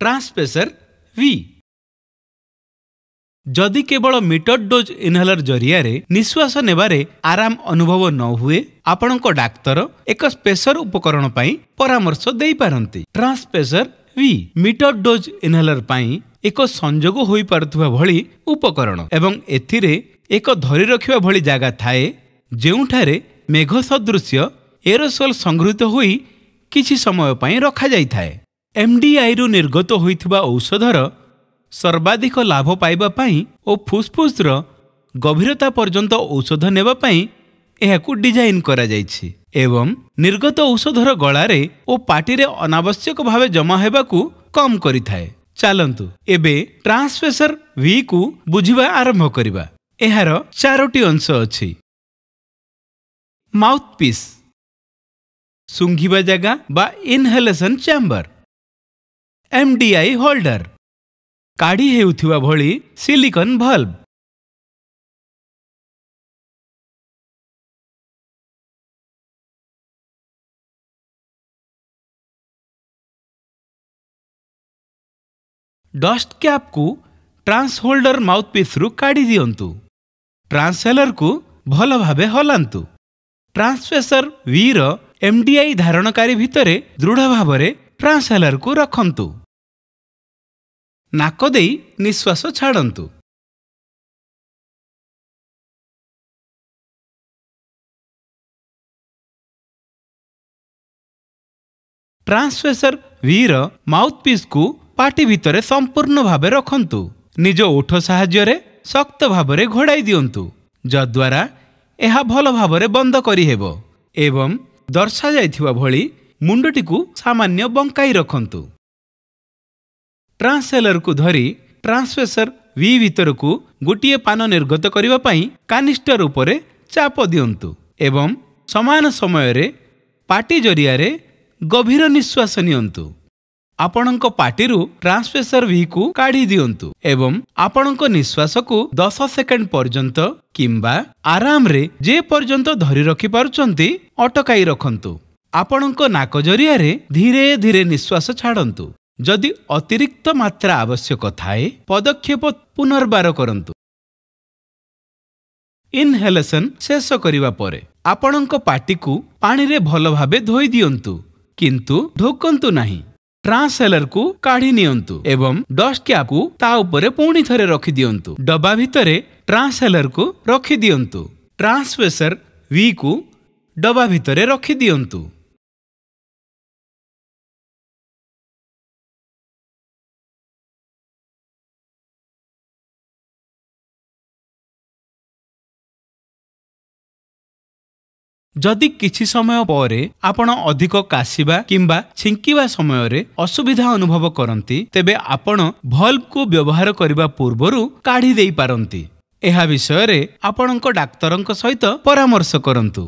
ट्रांसप्रेशर V जदि केवल metre dose inhaler जरिया निश्वास नेबारे आराम अनुभव न हुए आपणको डाक्तर एक स्पेशल उपकरण पई परामर्श देई पारंती। ट्रांसप्रेशर V मीटर डोज इनहेलर पई एक संजोग होई पारुथबा भली उपकरण एवं एथिरे एक धरी रखिबा भली जागा थाए जेउठारे मेघ सदृश एरोसोल संग्रहित होई किछि समय पई रखा जाई थाए। MDI रु निर्गत होइथिबा औषधर सर्वाधिक लाभ पाइबा पई ओ फुसफुस रो गभीरता पर्यंत औषध नेबा पई एहाकू डिजाइन करा जाइछि एवं निर्गत औषधर गଳାରେ ओ पार्टी रे अनावश्यक भावे जमा हेबाकू कम करिथाए। चलंतु एबे ट्रांसप्रेशर V कू बुझिबा आरंभ करिबा। एहार चारोटी अंश अछि। माउथपीस सुंघिबा जगह बा इनहेलेशन चैम्बर, MDI होल्डर, काढ़ी हेउथिबा भली सिलिकॉन भाल्व, डस्ट कैप को ट्रांस होल्डर माउथपीस रु काढ़ी दियंतु। ट्रांसहेलर को भल भावे हलांतु। ट्रांसप्रेशर V रो MDI धारणकारी भितरे दृढ़ भावरे ट्रांसहेलर को रखंतु। नाक देई निश्वास छाड़ंतु। ट्रांसप्रेशर V रो माउथपीस को पार्टी भितरे संपूर्ण भावे रखंतु। निज ओठ सहायरे शक्त भावरे घोड़ाई दियंतु जद्वारा एहा भल भावरे बंद करी हेबो एवं दर्शा जाइथिबा भली मुंडटी को सामान्य बंकाई रखंतु। ट्रांसहेलर को धरी ट्रांसप्रेशर V भितर को गोटिए पान निर्गत करिबा पई कानिस्टर उपरे चाप दियंतु एवं समान समय रे पार्टी जरिया रे गभीर निश्वास नियंतु। आपणको पार्टीरू ट्रांसप्रेशर V को काढ़ी दियंतु एवं आपणको निश्वास को 10 सेकेंड पर्यंत किंबा आराम रे जे पर्यंत धरी रखि पारुचंती अटकाई रखंतु। आपणको नाक जरिया रे धीरे धीरे निश्वास छाड़ंतु। जदि अतिरिक्त मात्रा आवश्यक थाए पदक्षेप पुनर्बार करंतु। इनहेलेशन शेष करिवा परे आपणको पार्टी को पानी रे भल भावे धोई दियंतु किंतु ढोकंतु नाही। ट्रांसहेलर को काढ़ी नियंतु एवं डस्ट कैप को ता उपरे पुणी थरे रखि दियंतु। डब्बा भितरे ट्रांसहेलर को रखि दियंतु। ट्रांसप्रेशर V को डब्बा भितरे रखि दियंतु। जदि किछि समय परे आपण अधिक काशिबा किंबा छिंकिबा समय रे असुविधा अनुभव करंती तेबे आपण भाल्व को व्यवहार करिबा पूर्वरु काढ़ी देई पारंती। एहा विषय रे आपणको डाक्तरंक सहित परामर्श करंतु।